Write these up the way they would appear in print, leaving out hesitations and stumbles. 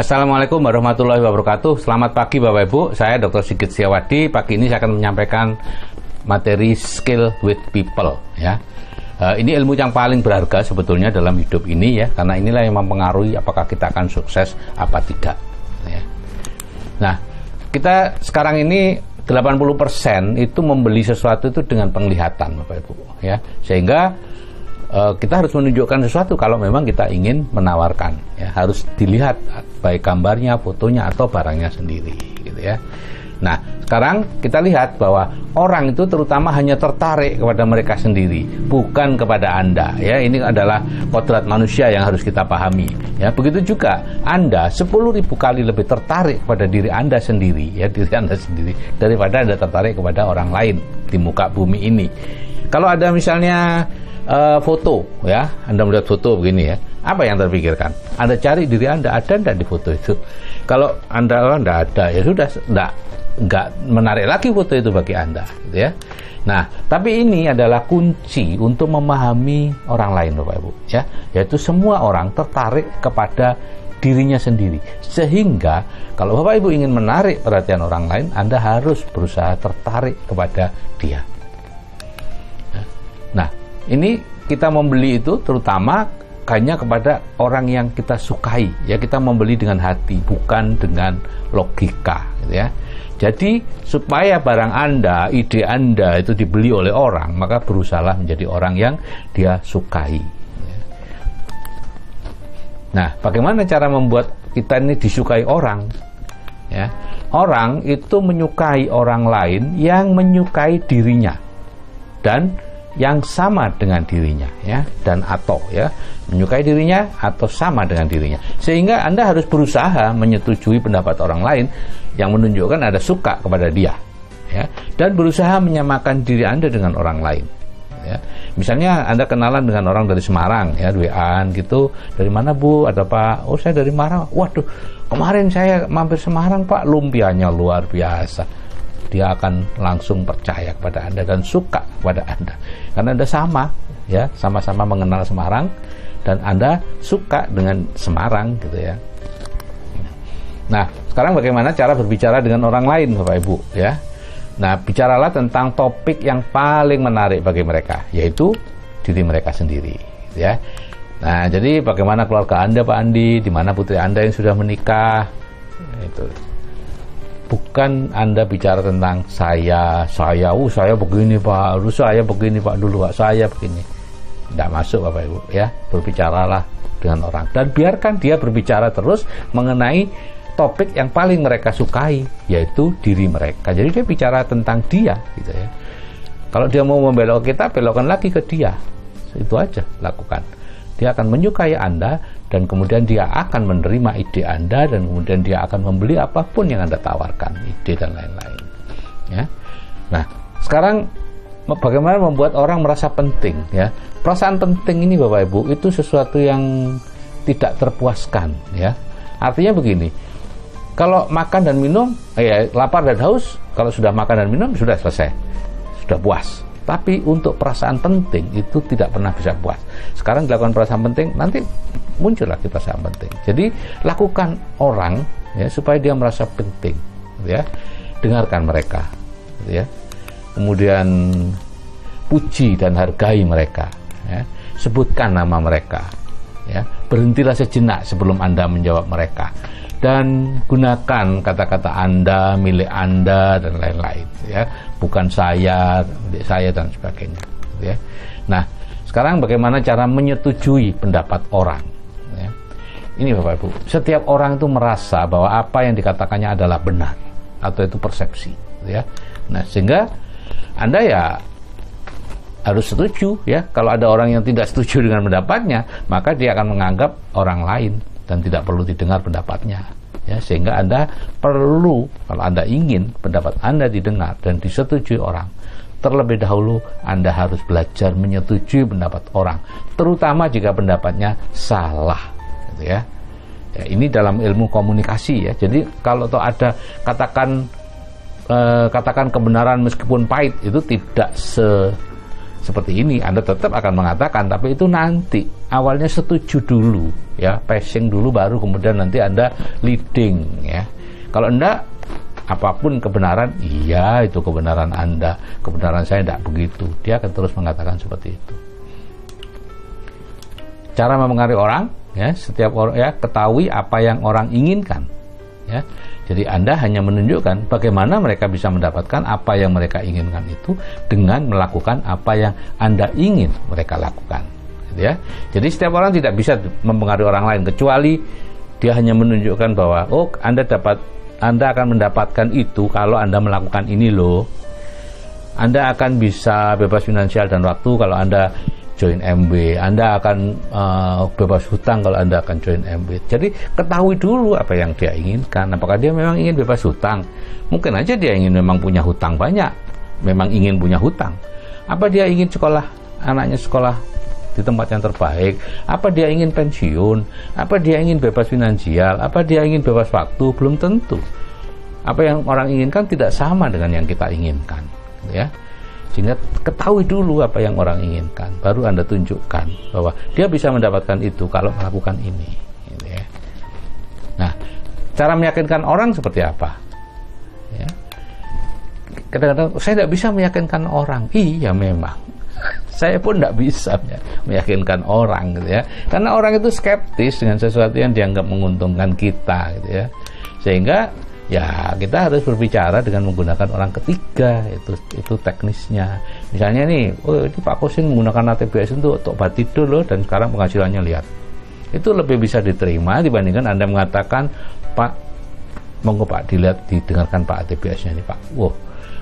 Assalamualaikum warahmatullahi wabarakatuh. Selamat pagi Bapak Ibu, saya Dr. Sigit Setiawadi. Pagi ini saya akan menyampaikan materi skill with people ya. Ini ilmu yang paling berharga sebetulnya dalam hidup ini ya, karena inilah yang mempengaruhi apakah kita akan sukses apa tidak ya. Nah, kita sekarang ini 80% itu membeli sesuatu itu dengan penglihatan Bapak Ibu ya. Sehingga kita harus menunjukkan sesuatu kalau memang kita ingin menawarkan ya, harus dilihat baik gambarnya, fotonya atau barangnya sendiri gitu ya. Nah, sekarang kita lihat bahwa orang itu terutama hanya tertarik kepada mereka sendiri, bukan kepada Anda ya. Ini adalah kodrat manusia yang harus kita pahami ya. Begitu juga Anda 10.000 kali lebih tertarik kepada diri Anda sendiri ya, diri Anda sendiri, daripada Anda tertarik kepada orang lain di muka bumi ini. Kalau ada misalnya foto ya, Anda melihat foto begini ya, apa yang terpikirkan? Anda cari diri Anda, ada enggak di foto itu? Kalau Anda enggak ada, ya sudah, enggak menarik lagi foto itu bagi Anda gitu ya. Nah, tapi ini adalah kunci untuk memahami orang lain Bapak Ibu ya, yaitu semua orang tertarik kepada dirinya sendiri. Sehingga kalau Bapak Ibu ingin menarik perhatian orang lain, Anda harus berusaha tertarik kepada dia. Nah, ini kita membeli itu terutama hanya kepada orang yang kita sukai ya, kita membeli dengan hati bukan dengan logika gitu ya. Jadi supaya barang Anda, ide Anda itu dibeli oleh orang, maka berusahalah menjadi orang yang dia sukai ya. Nah, bagaimana cara membuat kita ini disukai orang ya? Orang itu menyukai orang lain yang menyukai dirinya dan yang sama dengan dirinya ya, dan atau ya, menyukai dirinya atau sama dengan dirinya. Sehingga Anda harus berusaha menyetujui pendapat orang lain yang menunjukkan Anda suka kepada dia ya, dan berusaha menyamakan diri Anda dengan orang lain ya. Misalnya Anda kenalan dengan orang dari Semarang ya, WA-an gitu, dari mana Bu? Ada Pak? Oh, saya dari Semarang. Waduh, kemarin saya mampir Semarang Pak, lumpianya luar biasa. Dia akan langsung percaya kepada Anda dan suka kepada Anda karena Anda sama ya, sama-sama mengenal Semarang dan Anda suka dengan Semarang gitu ya. Nah, sekarang bagaimana cara berbicara dengan orang lain Bapak Ibu ya? Nah, bicaralah tentang topik yang paling menarik bagi mereka, yaitu diri mereka sendiri ya. Nah, jadi bagaimana keluarga Anda Pak Andi, di mana putri Anda yang sudah menikah itu. Bukan Anda bicara tentang saya begini Pak, saya begini Pak dulu Pak, saya begini. Tidak masuk Bapak Ibu ya. Berbicaralah dengan orang dan biarkan dia berbicara terus mengenai topik yang paling mereka sukai, yaitu diri mereka. Jadi dia bicara tentang dia gitu ya. Kalau dia mau membelok kita, belokkan lagi ke dia. Itu aja lakukan. Dia akan menyukai Anda dan kemudian dia akan menerima ide Anda dan kemudian dia akan membeli apapun yang Anda tawarkan, ide dan lain-lain ya. Nah, sekarang bagaimana membuat orang merasa penting ya. Perasaan penting ini Bapak Ibu itu sesuatu yang tidak terpuaskan ya. Artinya begini, kalau makan dan minum lapar dan haus, kalau sudah makan dan minum sudah selesai, sudah puas. Tapi untuk perasaan penting itu tidak pernah bisa puas. Sekarang dilakukan perasaan penting, nanti muncul lagi perasaan penting. Jadi lakukan orang ya supaya dia merasa penting ya. Dengarkan mereka ya. Kemudian puji dan hargai mereka ya. Sebutkan nama mereka ya. Berhentilah sejenak sebelum Anda menjawab mereka. Dan gunakan kata-kata Anda, milik Anda dan lain-lain ya, bukan saya, milik saya dan sebagainya ya. Nah, sekarang bagaimana cara menyetujui pendapat orang ya. Ini Bapak Ibu, setiap orang itu merasa bahwa apa yang dikatakannya adalah benar atau itu persepsi ya. Nah, sehingga Anda ya harus setuju ya. Kalau ada orang yang tidak setuju dengan pendapatnya, maka dia akan menganggap orang lain dan tidak perlu didengar pendapatnya ya. Sehingga Anda perlu, kalau Anda ingin pendapat Anda didengar dan disetujui orang, terlebih dahulu Anda harus belajar menyetujui pendapat orang, terutama jika pendapatnya salah gitu ya. Ya, ini dalam ilmu komunikasi ya. Jadi kalau ada katakan kebenaran meskipun pahit, itu tidak seperti ini, Anda tetap akan mengatakan, tapi itu nanti awalnya setuju dulu ya, passing dulu, baru kemudian nanti Anda leading ya. Kalau enggak, apapun kebenaran, iya itu kebenaran Anda, kebenaran saya tidak begitu, dia akan terus mengatakan seperti itu. Cara mempengaruhi orang ya, setiap orang ya, ketahui apa yang orang inginkan ya. Jadi Anda hanya menunjukkan bagaimana mereka bisa mendapatkan apa yang mereka inginkan itu dengan melakukan apa yang Anda ingin mereka lakukan, gitu ya. Jadi setiap orang tidak bisa mempengaruhi orang lain kecuali dia hanya menunjukkan bahwa oh Anda akan mendapatkan itu kalau Anda melakukan ini loh. Anda akan bisa bebas finansial dan waktu kalau Anda join MB, Anda akan bebas hutang kalau Anda akan join MB. Jadi ketahui dulu apa yang dia inginkan. Apakah dia memang ingin bebas hutang? Mungkin aja dia ingin memang punya hutang banyak, memang ingin punya hutang. Apa dia ingin anaknya sekolah di tempat yang terbaik? Apa dia ingin pensiun? Apa dia ingin bebas finansial? Apa dia ingin bebas waktu? Belum tentu. Apa yang orang inginkan tidak sama dengan yang kita inginkan, ya. Sehingga ketahui dulu apa yang orang inginkan, baru Anda tunjukkan bahwa dia bisa mendapatkan itu kalau melakukan ini, gitu ya. Nah, cara meyakinkan orang seperti apa? Ya. Kadang-kadang saya tidak bisa meyakinkan orang. Iya memang, saya pun tidak bisa meyakinkan orang, gitu ya. Karena orang itu skeptis dengan sesuatu yang dianggap menguntungkan kita, gitu ya. Sehingga ya kita harus berbicara dengan menggunakan orang ketiga, itu teknisnya. Misalnya nih, oh ini Pak Kosin menggunakan ATBS untuk obat tidur loh, dan sekarang penghasilannya lihat. Itu lebih bisa diterima dibandingkan Anda mengatakan, Pak, monggo Pak didengarkan Pak ATBS-nya nih Pak. Wow,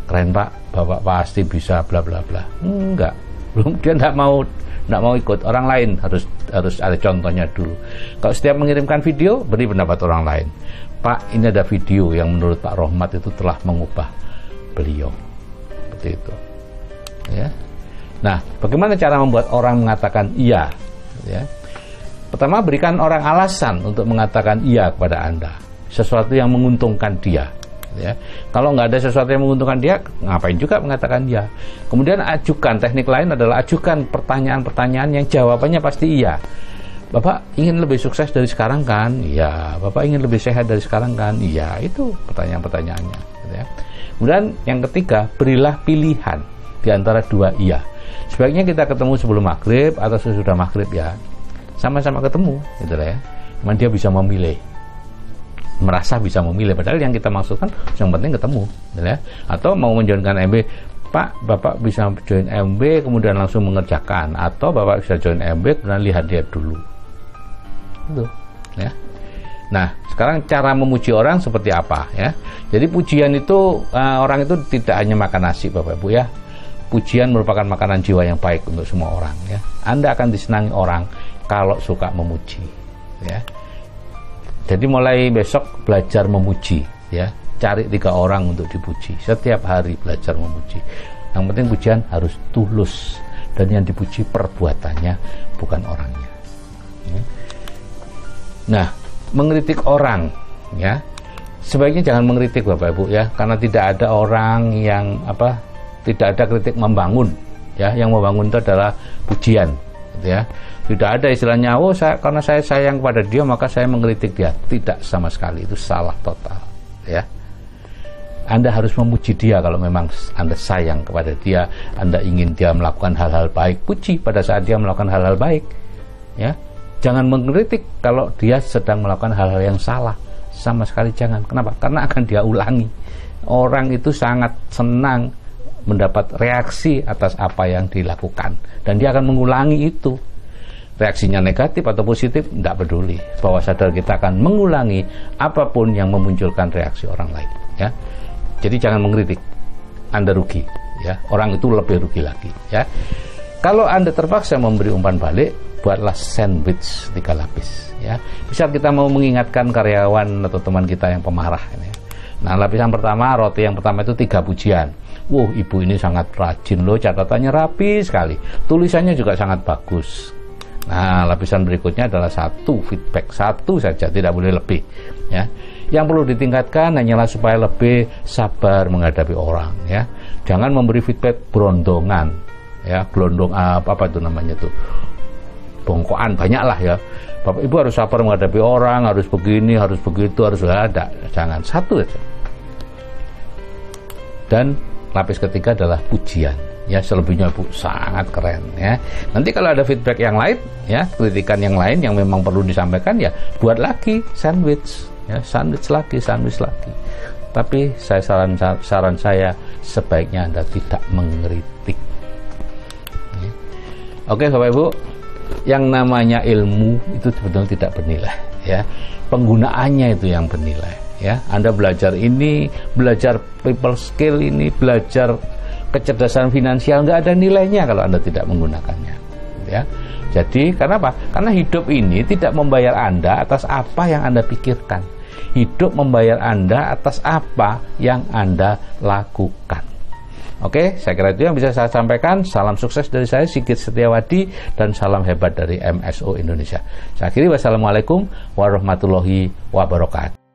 keren Pak, Bapak pasti bisa bla bla bla. Enggak, belum, dia enggak mau ikut. Orang lain harus ada contohnya dulu. Kalau setiap mengirimkan video, beri pendapat orang lain. Pak, ini ada video yang menurut Pak Rohmat itu telah mengubah beliau. Seperti itu. Ya. Nah, bagaimana cara membuat orang mengatakan iya? Ya. Pertama, berikan orang alasan untuk mengatakan iya kepada Anda. Sesuatu yang menguntungkan dia. Ya. Kalau nggak ada sesuatu yang menguntungkan dia, ngapain juga mengatakan iya? Kemudian ajukan, teknik lain adalah ajukan pertanyaan-pertanyaan yang jawabannya pasti iya. Bapak ingin lebih sukses dari sekarang kan? Iya. Bapak ingin lebih sehat dari sekarang kan? Iya. Itu pertanyaan-pertanyaannya, gitu ya. Kemudian yang ketiga, berilah pilihan di antara dua iya. Sebaiknya kita ketemu sebelum maghrib atau sesudah maghrib ya. Sama-sama ketemu, gitu ya. Cuman dia bisa memilih, merasa bisa memilih. Padahal yang kita maksudkan yang penting ketemu, gitu ya. Atau mau menjoinkan MB, Pak, Bapak bisa join MB kemudian langsung mengerjakan, atau Bapak bisa join MB kemudian lihat dulu. Itu, ya. Nah, sekarang cara memuji orang seperti apa, ya? Jadi pujian itu orang itu tidak hanya makan nasi, Bapak Ibu ya. Pujian merupakan makanan jiwa yang baik untuk semua orang, ya. Anda akan disenangi orang kalau suka memuji, ya. Jadi mulai besok belajar memuji, ya. Cari 3 orang untuk dipuji. Setiap hari belajar memuji. Yang penting pujian harus tulus, dan yang dipuji perbuatannya, bukan orangnya. Ya. Nah, mengkritik orang, ya, sebaiknya jangan mengkritik Bapak Ibu ya, karena tidak ada orang yang tidak ada kritik membangun, ya. Yang membangun itu adalah pujian, gitu ya. Tidak ada istilahnya, oh karena saya sayang kepada dia maka saya mengkritik dia. Tidak sama sekali, itu salah total, ya. Anda harus memuji dia kalau memang Anda sayang kepada dia, Anda ingin dia melakukan hal-hal baik, puji pada saat dia melakukan hal-hal baik, ya. Jangan mengkritik kalau dia sedang melakukan hal-hal yang salah, sama sekali jangan. Kenapa? Karena akan dia ulangi. Orang itu sangat senang mendapat reaksi atas apa yang dilakukan, dan dia akan mengulangi itu. Reaksinya negatif atau positif, tidak peduli. Bahwa sadar kita akan mengulangi apapun yang memunculkan reaksi orang lain, ya. Jadi jangan mengkritik, Anda rugi, ya. Orang itu lebih rugi lagi, ya. Kalau Anda terpaksa memberi umpan balik, buatlah sandwich 3 lapis, ya. Misal kita mau mengingatkan karyawan atau teman kita yang pemarah, ya. Nah, lapisan pertama, roti yang pertama itu 3 pujian. Wow, ibu ini sangat rajin loh, catatannya rapi sekali, tulisannya juga sangat bagus. Nah, lapisan berikutnya adalah 1 feedback, 1 saja, tidak boleh lebih, ya. Yang perlu ditingkatkan hanyalah supaya lebih sabar menghadapi orang, ya. Jangan memberi feedback berondongan, ya, gelondong apa itu namanya tuh, bongkoan banyak lah ya. Bapak Ibu harus sabar menghadapi orang, harus begini, harus begitu, harus ada. Jangan, satu aja. Dan lapis ketiga adalah pujian. Ya, selebihnya Bu sangat keren ya. Nanti kalau ada feedback yang lain ya, kritikan yang lain yang memang perlu disampaikan ya, buat lagi sandwich ya, sandwich lagi. Tapi saran saya sebaiknya Anda tidak mengkritik. Ya. Oke Bapak Ibu, yang namanya ilmu itu sebetulnya tidak bernilai ya. Penggunaannya itu yang bernilai ya. Anda belajar ini, belajar people skill ini, belajar kecerdasan finansial, nggak ada nilainya kalau Anda tidak menggunakannya ya. Jadi kenapa? Karena hidup ini tidak membayar Anda atas apa yang Anda pikirkan. Hidup membayar Anda atas apa yang Anda lakukan. Oke, saya kira itu yang bisa saya sampaikan. Salam sukses dari saya, Sigit Setiawadi, dan salam hebat dari MSO Indonesia. Saya akhiri, wassalamualaikum warahmatullahi wabarakatuh.